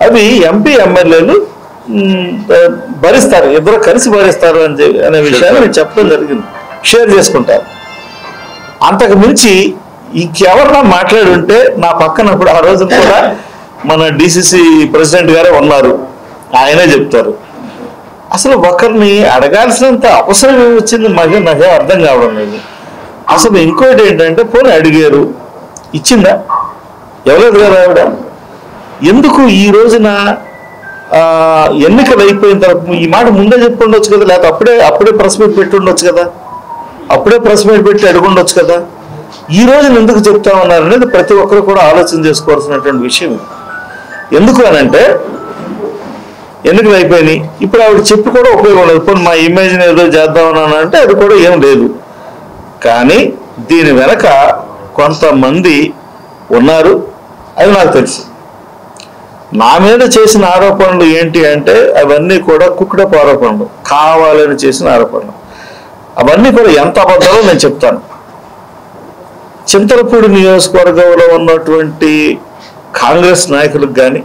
అవి ఎంపీ ఎమ్మెల్యేలు భరిస్తారు, ఇద్దరు కలిసి భరిస్తారు అనే విషయాన్ని నేను చెప్పడం జరిగింది, షేర్ చేసుకుంటారు. అంతకు మించి ఇంకెవరన్నా మాట్లాడి ఉంటే నా పక్కనప్పుడు ఆ రోజు కూడా మన డిసిసి ప్రెసిడెంట్ గారే ఉన్నారు, ఆయనే చెప్తారు. అసలు ఒకరిని అడగాల్సినంత అవసరం ఏమొచ్చింది నాకేం అర్థం కావడం లేదు. అసలు ఇంకోటి ఏంటంటే పోనీ అడిగారు, ఇచ్చిందా, ఎవలేదు కదా ఆవిడ. ఎందుకు ఈ రోజున ఎన్నికలు అయిపోయిన తర్వాత ఈ మాట ముందే చెప్పి ఉండొచ్చు కదా, లేకపోతే అప్పుడే ప్రెస్ మీట్ పెట్టి ఉండొచ్చు కదా, అప్పుడే ప్రెస్ మీట్ పెట్టి అడుగుండొచ్చు కదా. ఈ రోజున ఎందుకు చెప్తా ఉన్నారు అనేది ప్రతి ఒక్కరు కూడా ఆలోచన చేసుకోవాల్సినటువంటి విషయం. ఎందుకు అనంటే ఎన్నికలు అయిపోయినాయి, ఇప్పుడు ఆవిడ చెప్పి కూడా ఉపయోగం లేదు. ఇప్పుడు మా ఇమేజ్ని ఏదో చేద్దామని అంటే అది కూడా ఏం లేదు. కానీ దీని వెనక కొంతమంది ఉన్నారు, అది నాకు తెలుసు. నా మీద చేసిన ఆరోపణలు ఏంటి అంటే అవన్నీ కూడా కుక్కుడపు ఆరోపణలు, కావాలని చేసిన ఆరోపణలు. అవన్నీ కూడా ఎంత అబద్ధాలో నేను చెప్తాను. చింతలపూడి నియోజకవర్గంలో ఉన్నటువంటి కాంగ్రెస్ నాయకులకు కానీ,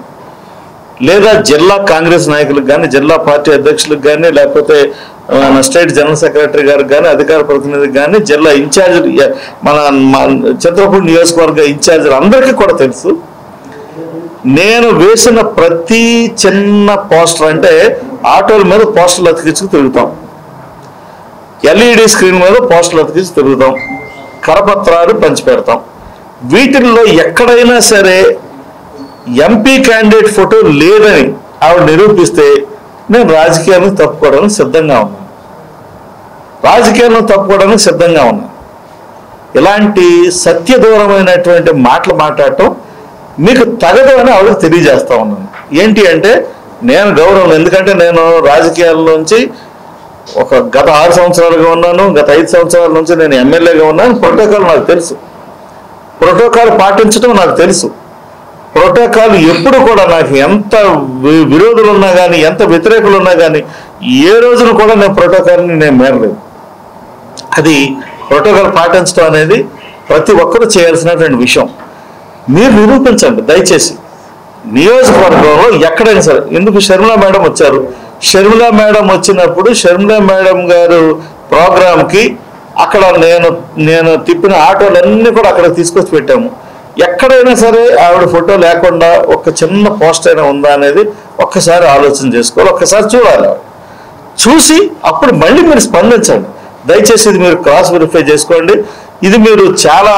లేదా జిల్లా కాంగ్రెస్ నాయకులకు కానీ, జిల్లా పార్టీ అధ్యక్షులకు కానీ, లేకపోతే మన స్టేట్ జనరల్ సెక్రటరీ గారికి కానీ, అధికార ప్రతినిధికి కానీ, జిల్లా ఇన్ఛార్జ్ మన చింతలపూడి నియోజకవర్గ ఇన్ఛార్జీలు అందరికీ కూడా తెలుసు. నేను వేసిన ప్రతి చిన్న పోస్టర్, అంటే ఆటోల మీద పోస్టర్లు అతికించుకు తిరుగుతాం, ఎల్ఈడి స్క్రీన్ మీద పోస్టర్లు అతికించి తిరుగుతాం, కరపత్రాలు పంచిపెడతాం. వీటిల్లో ఎక్కడైనా సరే ఎంపీ క్యాండిడేట్ ఫోటో లేదని ఆవిడ నిరూపిస్తే నేను రాజకీయాలను తప్పుకోవడానికి సిద్ధంగా ఉన్నాను. ఇలాంటి సత్యదూరమైనటువంటి మాటలు మాట్లాడటం మీకు తగదు అని ఆవిడకి తెలియజేస్తా ఉన్నాను. ఏంటి అంటే నేను గౌరవం, ఎందుకంటే నేను రాజకీయాల్లోంచి గత 6 సంవత్సరాలుగా ఉన్నాను, గత 5 సంవత్సరాల నుంచి నేను ఎమ్మెల్యేగా ఉన్నాను. ప్రోటోకాల్ నాకు తెలుసు, ప్రోటోకాల్ పాటించడం నాకు తెలుసు. ప్రోటోకాల్ ఎప్పుడు కూడా నాకు ఎంత విరోధులు ఉన్నా కానీ, ఎంత వ్యతిరేకులు ఉన్నా కానీ, ఏ రోజున కూడా నేను ప్రోటోకాల్ని నేను మేరలేదు. అది ప్రోటోకాల్ పాటించడం అనేది ప్రతి ఒక్కరూ చేయాల్సినటువంటి విషయం. మీరు నిరూపించండి దయచేసి. నియోజకవర్గంలో ఎక్కడైనా సరే, ఎందుకు షర్మిలా మేడం వచ్చారు, షర్మిలా మేడం వచ్చినప్పుడు షర్మిలా మేడం గారు ప్రోగ్రాంకి అక్కడ నేను తిప్పిన ఆటోలన్నీ కూడా అక్కడ తీసుకొచ్చి పెట్టాము. ఎక్కడైనా సరే ఆవిడ ఫోటో లేకుండా ఒక చిన్న పోస్ట్ అయినా ఉందా అనేది ఒక్కసారి ఆలోచన చేసుకోవాలి, ఒక్కసారి చూడాలి. చూసి అప్పుడు మళ్ళీ మీరు స్పందించండి. దయచేసి ఇది మీరు క్రాస్ వెరిఫై చేసుకోండి. ఇది మీరు చాలా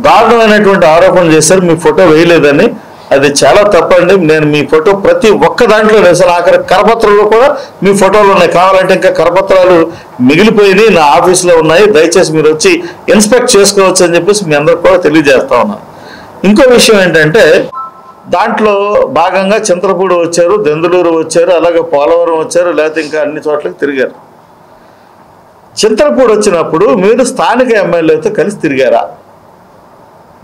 దారుణమైనటువంటి ఆరోపణ చేశారు, మీ ఫోటో వేయలేదని. అది చాలా తప్పండి. నేను మీ ఫోటో ప్రతి ఒక్క దాంట్లో వేసాను. ఆఖరి కరపత్రాలు కూడా మీ ఫోటోలు ఉన్నాయి. కావాలంటే ఇంకా కరపత్రాలు మిగిలిపోయినాయి, నా ఆఫీస్లో ఉన్నాయి. దయచేసి మీరు వచ్చి ఇన్స్పెక్ట్ చేసుకోవచ్చు అని చెప్పేసి మీ అందరికి కూడా తెలియజేస్తా ఉన్నాను. ఇంకో విషయం ఏంటంటే దాంట్లో భాగంగా చింతలపూడి వచ్చారు, దెందులూరు వచ్చారు, అలాగే పోలవరం వచ్చారు, లేకపోతే ఇంకా అన్ని చోట్లకి తిరిగారు. చింతలపూడి వచ్చినప్పుడు మీరు స్థానిక ఎమ్మెల్యేతో కలిసి తిరిగారా?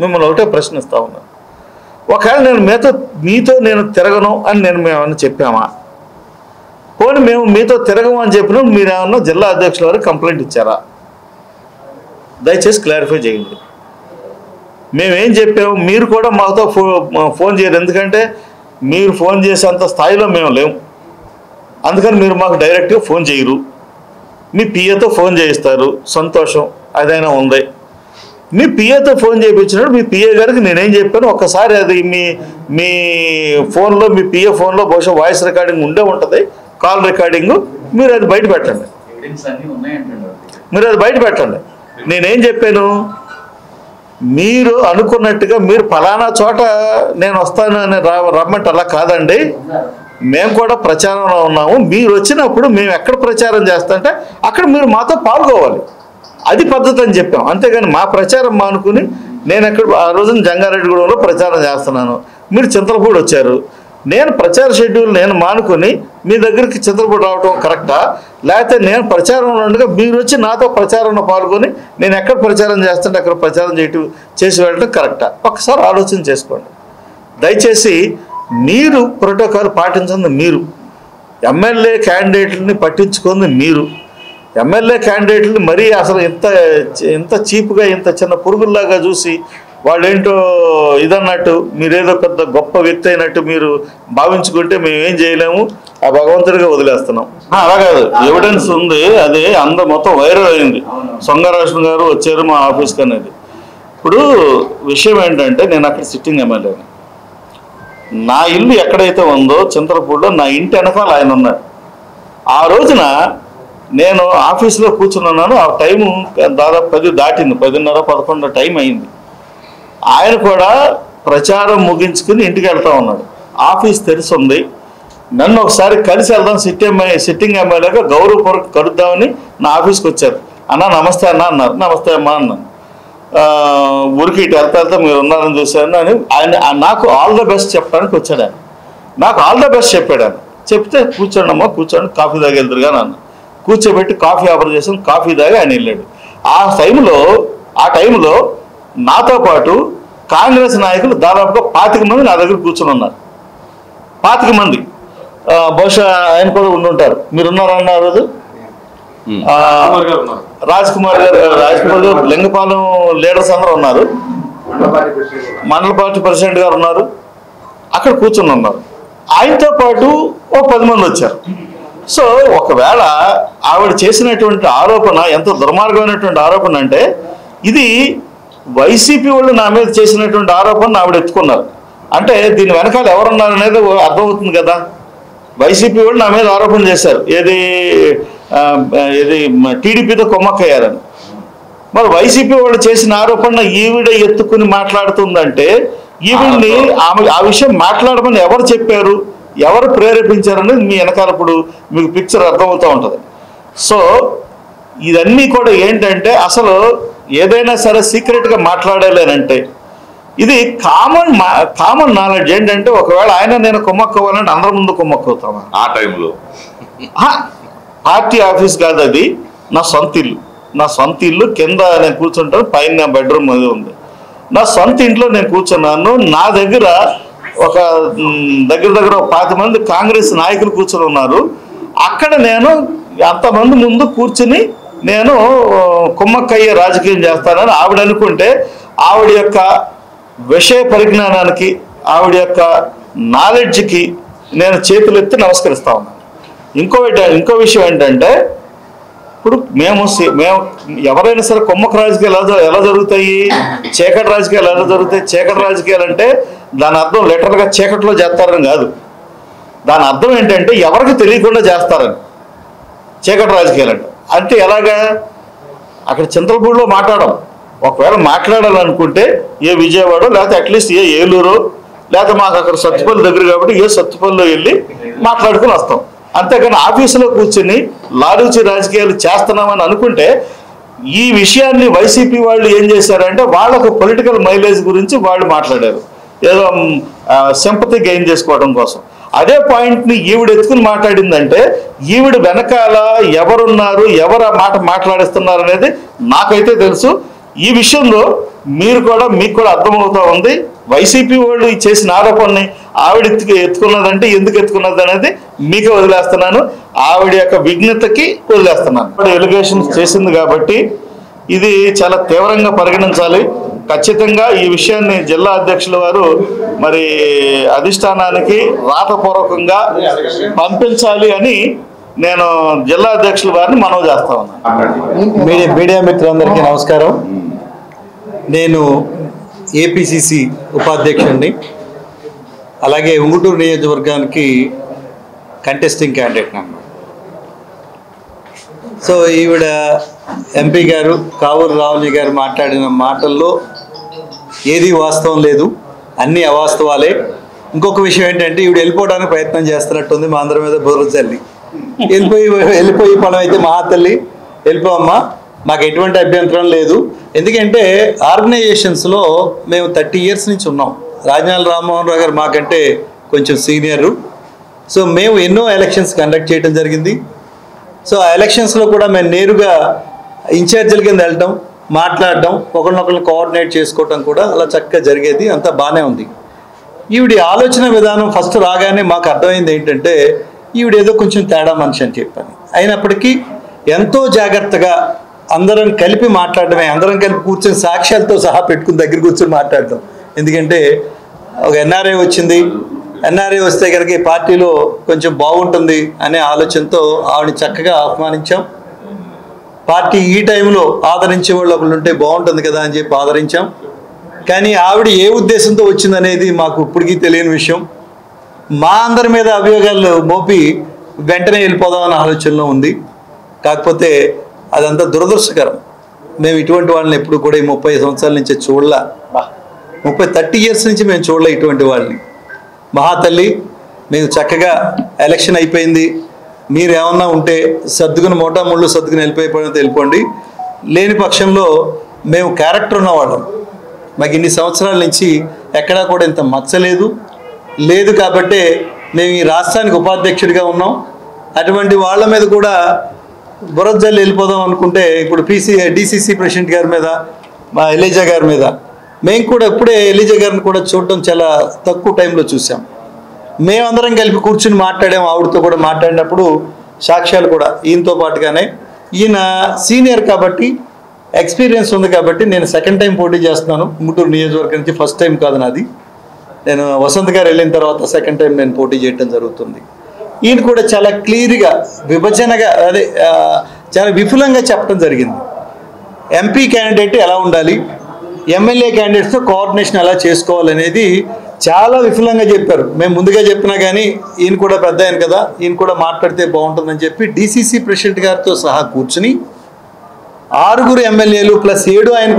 మిమ్మల్ని ఒకటే ప్రశ్నిస్తా ఉన్నాను. ఒకవేళ నేను మీతో నేను తిరగను అని మేమేమన్నా చెప్పామా? పోనీ మేము మీతో తిరగము అని చెప్పినప్పుడు మీరేమన్నా జిల్లా అధ్యక్షుల వారికి కంప్లైంట్ ఇచ్చారా? దయచేసి క్లారిఫై చేయండి. మేమేం చెప్పాము మీరు కూడా మాతో ఫోన్ చేయరు, ఎందుకంటే మీరు ఫోన్ చేసేంత స్థాయిలో మేము లేము. అందుకని మీరు మాకు డైరెక్ట్గా ఫోన్ చేయరు. మీ పిఏతో ఫోన్ చేయిస్తారు, సంతోషం, అదైనా ఉంది. మీ పిఏతో ఫోన్ చేయించినప్పుడు మీ పిఏ గారికి నేనేం చెప్పాను ఒక్కసారి అది మీ ఫోన్లో, మీ పిఏ ఫోన్లో బహుశా వాయిస్ రికార్డింగ్ ఉండే ఉంటుంది, కాల్ రికార్డింగ్, మీరు అది బయట పెట్టండి. నేనేం చెప్పాను, మీరు అనుకున్నట్టుగా మీరు ఫలానా చోట నేను వస్తాను అని రమ్మంటే అలా కాదండి, మేము కూడా ప్రచారంలో ఉన్నాము, మీరు వచ్చినప్పుడు మేము ఎక్కడ ప్రచారం చేస్తాంటే అక్కడ మీరు మాతో పాల్గొవాలి, అది పద్ధతి అని చెప్పాం. అంతేగాని మా ప్రచారం మానుకుని నేను ఎక్కడ ఆ రోజున జంగారెడ్డిగూడెంలో ప్రచారం చేస్తున్నాను, మీరు చింతలపూడి వచ్చారు, నేను ప్రచార షెడ్యూల్ నేను మానుకొని మీ దగ్గరికి చింతలపూడి రావటం కరెక్టా? లేకపోతే నేను ప్రచారంలో ఉండగా మీరు వచ్చి నాతో ప్రచారంలో పాల్గొని నేను ఎక్కడ ప్రచారం చేస్తుంటే అక్కడ ప్రచారం చేసి వెళ్ళడం కరెక్టా? ఒకసారి ఆలోచన చేసుకోండి. దయచేసి మీరు ప్రోటోకాల్ పాటించింది మీరు, ఎమ్మెల్యే క్యాండిడేట్లని పట్టించుకుంది మీరు. ఎమ్మెల్యే క్యాండిడేట్లని మరీ అసలు ఇంత చీప్గా ఇంత చిన్న పురుగుల్లాగా చూసి వాళ్ళేంటో ఇదన్నట్టు మీరేదో పెద్ద గొప్ప వ్యక్తి అయినట్టు మీరు భావించుకుంటే మేమేం చేయలేము, ఆ భగవంతుడిగా వదిలేస్తున్నాం. అలా కాదు, ఎవిడెన్స్ ఉంది, అది మొత్తం వైరల్ అయింది. సొంగరాష్ట్రం గారు వచ్చారు మా ఆఫీస్కి అనేది. ఇప్పుడు విషయం ఏంటంటే నేను అక్కడ సిట్టింగ్ ఎమ్మెల్యేని, నా ఇల్లు ఎక్కడైతే ఉందో చింతలపూడిలో నా ఇంటి వెనకాల ఆయన ఉన్నాడు. ఆ రోజున నేను ఆఫీస్లో కూర్చున్నాను, ఆ టైము దాదాపు 10 దాటింది, 10:30, 11 టైం అయింది. ఆయన కూడా ప్రచారం ముగించుకుని ఇంటికి వెళ్తా ఉన్నాడు. ఆఫీస్ తెరిచి ఉంది. నన్ను ఒకసారి కలిసి వెళ్దాం సిట్టింగ్ ఎమ్మెల్యేగా గౌరవపూర్వక కలుద్దామని నా ఆఫీస్కి వచ్చారు. అన్న నమస్తే అన్న అన్నారు. నమస్తే అమ్మా అన్నాను. ఊరికి ఇటు వెళ్తా మీరు ఉన్నారని చూశాను అని ఆయన నాకు ఆల్ ద బెస్ట్ చెప్పడానికి వచ్చాడు. ఆయన నాకు ఆల్ ద బెస్ట్ చెప్పాడు. ఆయన చెప్తే కూర్చోండి అమ్మా కూర్చోండి, కాఫీ తాగి వెళ్తురుగా అన్న. కూర్చోబెట్టి కాఫీ ఆఫర్ చేసాం, కాఫీ తాగి ఆయన వెళ్ళాడు. ఆ టైంలో నాతో పాటు కాంగ్రెస్ నాయకులు దాదాపుగా 25 మంది నా దగ్గర కూర్చొని ఉన్నారు. 25 మంది, బహుశా ఆయన కూడా ఉండుంటారు. మీరు ఉన్నారన్న రోజు రాజ్ కుమార్ గారు లింగపాలెం లీడర్స్ అందరూ ఉన్నారు, మండల పార్టీ ప్రెసిడెంట్ గారు ఉన్నారు, అక్కడ కూర్చొని ఉన్నారు. ఆయనతో పాటు ఓ 10 మంది వచ్చారు. సో ఒకవేళ ఆవిడ చేసినటువంటి ఆరోపణ ఎంత దుర్మార్గమైనటువంటి ఆరోపణ అంటే, ఇది వైసీపీ వాళ్ళు నా మీద చేసినటువంటి ఆరోపణ ఆవిడ ఎత్తుకున్నారు అంటే దీని వెనకాల ఎవరున్నారు అనేది అర్థమవుతుంది కదా. వైసీపీ వాళ్ళు నా మీద ఆరోపణ చేశారు, ఏది టీడీపీతో కొమ్మక్కయ్యారని. మరి వైసీపీ వాళ్ళు చేసిన ఆరోపణ ఈవిడ ఎత్తుకుని మాట్లాడుతుందంటే ఈవిడ్ని ఆ విషయం మాట్లాడమని ఎవరు చెప్పారు, ఎవరు ప్రేరేపించారనేది మీ వెనకాల ఇప్పుడు మీకు పిక్చర్ అర్థమవుతూ ఉంటుంది. సో ఇదన్నీ కూడా ఏంటంటే అసలు ఏదైనా సరే సీక్రెట్గా మాట్లాడాలేనంటే ఇది కామన్ నాలెడ్జ్ ఏంటంటే, ఒకవేళ ఆయన నేను కొమ్మక్కవ్వాలంటే అందరి ముందు కొమ్మక్కవుతామా? ఆ టైంలో పార్టీ ఆఫీస్ కాదు, అది నా సొంత ఇల్లు. కింద నేను కూర్చుంటాను, పైన నా బెడ్రూమ్ అది ఉంది. నా సొంత ఇంట్లో నేను కూర్చున్నాను. నా దగ్గర ఒక దగ్గర 25 మంది కాంగ్రెస్ నాయకులు కూర్చొని ఉన్నారు. అక్కడ నేను అంతమంది ముందు కూర్చుని నేను కుమ్మక్కయ్య రాజకీయం చేస్తానని ఆవిడ అనుకుంటే, ఆవిడ యొక్క విషయ పరిజ్ఞానానికి, ఆవిడ యొక్క నాలెడ్జ్కి నేను చేతులెత్తి నమస్కరిస్తా ఉన్నాను. ఇంకో విషయం ఏంటంటే, ఇప్పుడు మేము ఎవరైనా సరే కుమ్మక రాజకీయాలు ఎలా జరుగుతాయి, చీకటి రాజకీయాలు ఎలా జరుగుతాయి? చీకటి రాజకీయాలు అంటే దాని అర్థం లిటరల్గా చీకట్లో చేస్తారని కాదు. దాని అర్థం ఏంటంటే ఎవరికి తెలియకుండా చేస్తారని చీకటి రాజకీయాలు అంటే ఎలాగా? అక్కడ చింతలపూడిలో మాట్లాడడం, ఒకవేళ మాట్లాడాలనుకుంటే ఏ విజయవాడ లేకపోతే అట్లీస్ట్ ఏ ఏలూరు లేకపోతే మాకు అక్కడ సత్తుపల్లి దగ్గర కాబట్టి ఏ సత్తుపల్లిలో వెళ్ళి మాట్లాడుకుని వస్తాం. అంతేకాని ఆఫీసులో కూర్చొని లాలూచి రాజకీయాలు చేస్తున్నామని అనుకుంటే, ఈ విషయాన్ని వైసీపీ వాళ్ళు ఏం చేశారంటే వాళ్ళకు పొలిటికల్ మైలేజ్ గురించి వాళ్ళు మాట్లాడారు, ఏదో సింపతి గెయిన్ చేసుకోవడం కోసం. అదే పాయింట్ని ఈవిడ ఎత్తుకుని మాట్లాడిందంటే ఈవిడ వెనకాల ఎవరున్నారు, ఎవరు ఆ మాట మాట్లాడిస్తున్నారు అనేది నాకైతే తెలుసు. ఈ విషయంలో మీకు కూడా అర్థమవుతా ఉంది. వైసీపీ వాళ్ళు చేసిన ఆరోపణని ఆవిడ ఎత్తుకున్నదంటే ఎందుకు ఎత్తుకున్నది అనేది మీకే వదిలేస్తున్నాను, ఆవిడ యొక్క విజ్ఞతకి వదిలేస్తున్నాను. ఎలిగేషన్స్ చేసింది కాబట్టి ఇది చాలా తీవ్రంగా పరిగణించాలి. ఖచ్చితంగా ఈ విషయాన్ని జిల్లా అధ్యక్షుల వారు మరి అధిష్టానానికి రాతపూర్వకంగా పంపించాలి అని నేను జిల్లా అధ్యక్షుల వారిని మనవి చేస్తా ఉన్నాను. మీడియా మిత్రులందరికీ నమస్కారం. నేను ఏపీసీసీ ఉపాధ్యక్షుడిని, అలాగే ఉంగుటూరు నియోజకవర్గానికి కంటెస్టింగ్ క్యాండిడేట్ అన్నమాట. సో ఈవిడ ఎంపీ గారు కావూరు రావుజీ గారు మాట్లాడిన మాటల్లో ఏది వాస్తవం లేదు, అన్నీ అవాస్తవాలే. ఇంకొక విషయం ఏంటంటే ఈవిడ వెళ్ళిపోవడానికి ప్రయత్నం చేస్తున్నట్టుంది, మా అందరి మీద బుర్ర చల్లి వెళ్ళిపోయి పని అయితే మహా తల్లి వెళ్ళిపోమ్మా, మాకు ఎటువంటి అభ్యంతరం లేదు. ఎందుకంటే ఆర్గనైజేషన్స్లో మేము 30 years నుంచి ఉన్నాం. రాజనాల రామ్మోహన్ రావు గారు మాకంటే కొంచెం సీనియరు. సో మేము ఎన్నో ఎలక్షన్స్ కండక్ట్ చేయడం జరిగింది. సో ఆ ఎలక్షన్స్లో కూడా మేము నేరుగా ఇన్ఛార్జీల కింద వెళ్ళటం, మాట్లాడడం, ఒకరినొకరిని కోఆర్డినేట్ చేసుకోవటం కూడా అలా చక్కగా జరిగేది, అంతా బాగానే ఉంది. ఈవిడి ఆలోచన విధానం ఫస్ట్ రాగానే మాకు అర్థమైంది ఏంటంటే ఈవిడేదో కొంచెం తేడా మనిషి అని చెప్పాను. అయినప్పటికీ ఎంతో జాగ్రత్తగా అందరం కలిపి మాట్లాడడమే, అందరం కలిపి కూర్చొని సాక్ష్యాలతో సహా పెట్టుకుని దగ్గర కూర్చొని మాట్లాడటం. ఎందుకంటే ఒక ఎన్ఆర్ఐ వచ్చింది, ఎన్ఆర్ఐ వస్తే కనుక ఈ పార్టీలో కొంచెం బాగుంటుంది అనే ఆలోచనతో ఆవిడని చక్కగా ఆహ్వానించాం. పార్టీ ఈ టైంలో ఆదరించే వాళ్ళు ఒకళ్ళు ఉంటే బాగుంటుంది కదా అని చెప్పి ఆదరించాం. కానీ ఆవిడ ఏ ఉద్దేశంతో వచ్చిందనేది మాకు ఇప్పటికీ తెలియని విషయం. మా అందరి మీద అభియోగాలు మోపి వెంటనే వెళ్ళిపోదామన్న ఆలోచనలో ఉంది. కాకపోతే అదంతా దురదృష్టకరం. మేము ఇటువంటి వాళ్ళని ఎప్పుడు కూడా ఈ 30 సంవత్సరాల నుంచి చూడలే, 30 years నుంచి మేము చూడలే ఇటువంటి వాళ్ళని. మహాతల్లి, మేము చక్కగా ఎలక్షన్ అయిపోయింది, మీరు ఏమన్నా ఉంటే సర్దుకుని మోటాముళ్ళు సర్దుకుని వెళ్ళిపోండి. లేని పక్షంలో మేము క్యారెక్టర్ ఉన్నవాళ్ళం, మాకు ఇన్ని సంవత్సరాల నుంచి ఎక్కడా కూడా ఇంత మచ్చలేదు కాబట్టే మేము ఈ రాష్ట్రానికి ఉపాధ్యక్షుడిగా ఉన్నాం. అటువంటి వాళ్ళ మీద కూడా బురజల్లి వెళ్ళిపోదాం అనుకుంటే ఇప్పుడు డీసీసీ ప్రెసిడెంట్ గారి మీద, మా ఎలీజా గారి మీద, మేము కూడా ఇప్పుడే ఎలీజా గారిని కూడా చూడటం చాలా తక్కువ టైంలో చూసాం. మేమందరం కలిపి కూర్చుని మాట్లాడాం, ఆవిడతో కూడా మాట్లాడినప్పుడు సాక్ష్యాలు కూడా ఈయనతో పాటుగానే. ఈయన సీనియర్ కాబట్టి, ఎక్స్పీరియన్స్ ఉంది కాబట్టి నేను సెకండ్ టైం పోటీ చేస్తున్నాను ఉంగుటూరు నియోజకవర్గం నుంచి. ఫస్ట్ టైం కాదు నాది, నేను వసంత్ గారు వెళ్ళిన తర్వాత సెకండ్ టైం నేను పోటీ చేయడం జరుగుతుంది. ఈయన కూడా చాలా క్లియర్గా విభజనగా చాలా విపులంగా చెప్పడం జరిగింది. ఎంపీ క్యాండిడేట్ ఎలా ఉండాలి, ఎమ్మెల్యే క్యాండిడేట్స్తో కోఆర్డినేషన్ ఎలా చేసుకోవాలనేది చాలా విపులంగా చెప్పారు. మేము ముందుగా చెప్పినా కానీ ఈయన కూడా పెద్ద ఆయన కదా, ఈయన కూడా మాట్లాడితే బాగుంటుందని చెప్పి డీసీసీ ప్రెసిడెంట్ గారితో సహా కూర్చుని 6 ఎమ్మెల్యేలు ప్లస్ 7 ఆయన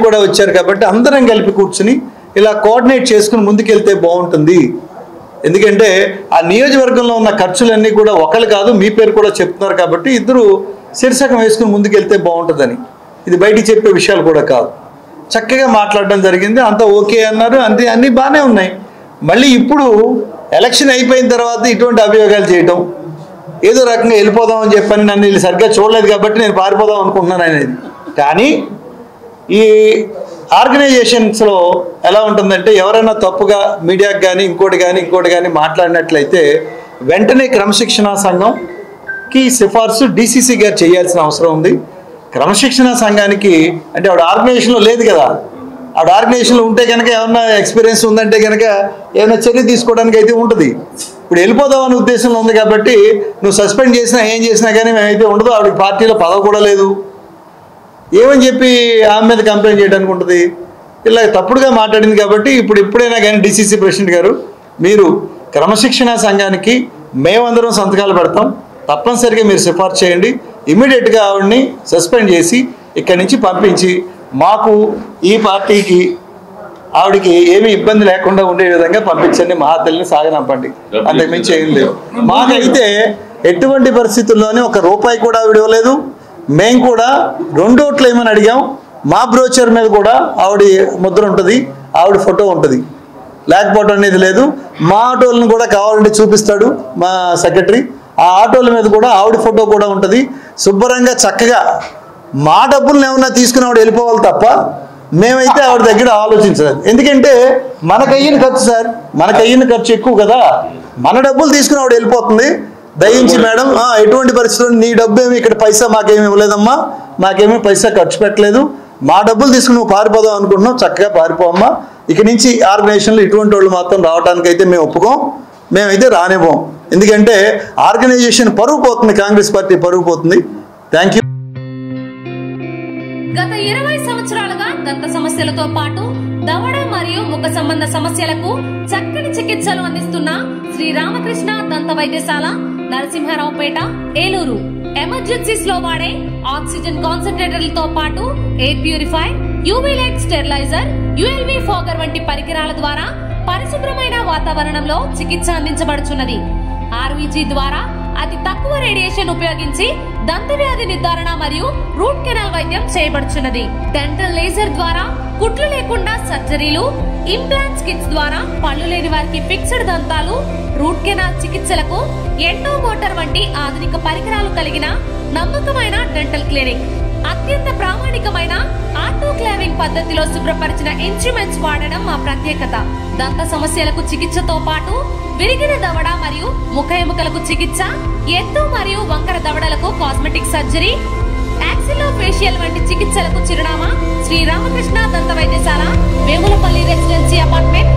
కూడా వచ్చారు కాబట్టి అందరం కలిపి కూర్చుని ఇలా కోఆర్డినేట్ చేసుకుని ముందుకెళ్తే బాగుంటుంది. ఎందుకంటే ఆ నియోజకవర్గంలో ఉన్న ఖర్చులన్నీ కూడా ఒకళ్ళు కాదు, మీ పేరు కూడా చెప్తున్నారు కాబట్టి ఇద్దరు శీర్షకం వేసుకుని ముందుకెళ్తే బాగుంటుందని. ఇది బయటికి చెప్పే విషయాలు కూడా కాదు. చక్కగా మాట్లాడడం జరిగింది, అంతా ఓకే అన్నారు, అన్నీ బాగానే ఉన్నాయి. మళ్ళీ ఇప్పుడు ఎలక్షన్ అయిపోయిన తర్వాత ఇటువంటి అభియోగాలు చేయటం, ఏదో రకంగా వెళ్ళిపోదామని చెప్పని నన్ను వీళ్ళు సరిగ్గా చూడలేదు కాబట్టి నేను పారిపోదాం అనుకుంటున్నాను అనేది. కానీ ఈ ఆర్గనైజేషన్స్లో ఎలా ఉంటుందంటే ఎవరైనా తప్పుగా మీడియాకి కానీ ఇంకోటి కానీ మాట్లాడినట్లయితే వెంటనే క్రమశిక్షణా సంఘంకి సిఫార్సు డీసీసీ గారు చేయాల్సిన అవసరం ఉంది. క్రమశిక్షణా సంఘానికి అంటే ఆవిడ ఆర్గనైజేషన్లో లేదు కదా, ఆవిడ ఆర్గనైజేషన్లో ఉంటే కనుక ఏమన్నా ఎక్స్పీరియన్స్ ఉందంటే కనుక ఏమైనా చర్య తీసుకోవడానికి అయితే ఉంటుంది. ఇప్పుడు వెళ్ళిపోదాం అనే ఉద్దేశంలో ఉంది కాబట్టి నువ్వు సస్పెండ్ చేసినా ఏం చేసినా కానీ మేమైతే ఉండదు, ఆవిడకి పార్టీలో పదవి కూడా లేదు, ఏమని చెప్పి ఆమె మీద కంప్లైంట్ చేయడానికి ఉంటుంది. ఇలా తప్పుడుగా మాట్లాడింది కాబట్టి ఇప్పుడైనా కానీ డిసిసి ప్రెసిడెంట్ గారు మీరు క్రమశిక్షణా సంఘానికి మేమందరం సంతకాలు పెడతాం, తప్పనిసరిగా మీరు సిఫార్సు చేయండి, ఇమ్మీడియట్గా ఆవిడని సస్పెండ్ చేసి ఇక్కడి నుంచి పంపించి మాకు ఈ పార్టీకి ఆవిడికి ఏమీ ఇబ్బంది లేకుండా ఉండే విధంగా పంపించండి, మహాతల్లిని సాగనంపండి, అంతకుమించి ఏం లేదు. మాకైతే ఎటువంటి పరిస్థితుల్లోనే ₹1 కూడా ఆవిడ ఇవ్వలేదు. మేము కూడా 2 ఓట్లు ఏమని అడిగాం, మా బ్రోచర్ మీద కూడా ఆవిడ ముద్ర ఉంటుంది, ఆవిడ ఫోటో ఉంటుంది, లేకపోవడం అనేది లేదు. మా ఆటోలను కూడా కావాలంటే చూపిస్తాడు మా సెక్రటరీ, ఆ ఆటోల మీద కూడా ఆవిడ ఫోటో కూడా ఉంటుంది. శుభ్రంగా చక్కగా మా డబ్బులను ఏమన్నా తీసుకుని ఆవిడ వెళ్ళిపోవాలి తప్ప మేమైతే ఆవిడ దగ్గర ఆలోచించలేదు. ఎందుకంటే మనకయ్యిన ఖర్చు సార్, మనకయ్యిన ఖర్చు ఎక్కువ కదా, మన డబ్బులు తీసుకుని ఆవిడ వెళ్ళిపోతుంది. దయించి మేడం ఎటువంటి పరిస్థితుల్లో నీ డబ్బు ఏమి ఇక్కడ పైసా మాకేమి ఇవ్వలేదమ్మా, మాకేమీ పైసా ఖర్చు పెట్టలేదు, మా డబ్బులు తీసుకుని నువ్వు పారిపోదాం అనుకుంటున్నావు, చక్కగా పారిపోమ్మా, ఇక నుంచి ఆర్గనైజేషన్లో ఇటువంటి వాళ్ళు మాత్రం రావడానికైతే మేము ఒప్పుకోం, మేమైతే రానివ్వం. ఎందుకంటే ఆర్గనైజేషన్ పరువు పోతుంది, కాంగ్రెస్ పార్టీ పరువు పోతుంది. Thank you. గత 20 సంవత్సరాలుగా దంత సమస్యలతో పాటు దవడ మరియు ముఖ సంబంధ సమస్యలకు చక్కని చికిత్సలు అందిస్తున్న శ్రీ రామకృష్ణ దంత వైద్యశాల, నరసింహారావుపేట, ఏలూరు. ఎమర్జెన్సీస్ లో వాడే ఆక్సిజన్ కాన్సంట్రేటర్లతో పాటు air purify, UV light steriliser, ULV fogger వంటి పరికరాల ద్వారా పరిశుభ్రమైన వాతావరణంలో చికిత్స అందించబడుచున్నది. ఆర్వీజీ ద్వారా అతి తక్కువ రేడియేషన్ ఉపయోగించి దంత వ్యాధి నిర్ధారణ మరియు రూట్ కెనాల్ వైద్యం చేయబడుచున్నది. డెంటల్ లేజర్ ద్వారా కుట్లు లేకుండా సర్జరీలు, ఇంప్లాంట్స్ కిట్స్ ద్వారా పళ్ళు లేని వారికి ఫిక్స్డ్ దంతాలు, రూట్ కెనాల్ చికిత్సలకు ఎండో మోటార్ వంటి ఆధునిక పరికరాలు కలిగిన నమ్మకమైన డెంటల్ క్లినిక్. అత్యంత ప్రామాణికమైన ఆటోక్లావింగ్ పద్ధతిలో శుభ్రపరిచిన ఇన్స్ట్రుమెంట్స్ వాడడం మా ప్రత్యేకత. దంత సమస్యలకు చికిత్సతో పాటు విరిగిన దవడ మరియు ముఖ ఎముకలకు చికిత్స, ఎత్తు మరియు వంకర దవడలకు కాస్మెటిక్ సర్జరీ, యాక్సిలోఫేషియల్ వంటి చికిత్సలకు చిరునామా శ్రీ రామకృష్ణ దంత వైద్యశాల, వేములపల్లి రెసిడెన్సీ అపార్ట్మెంట్,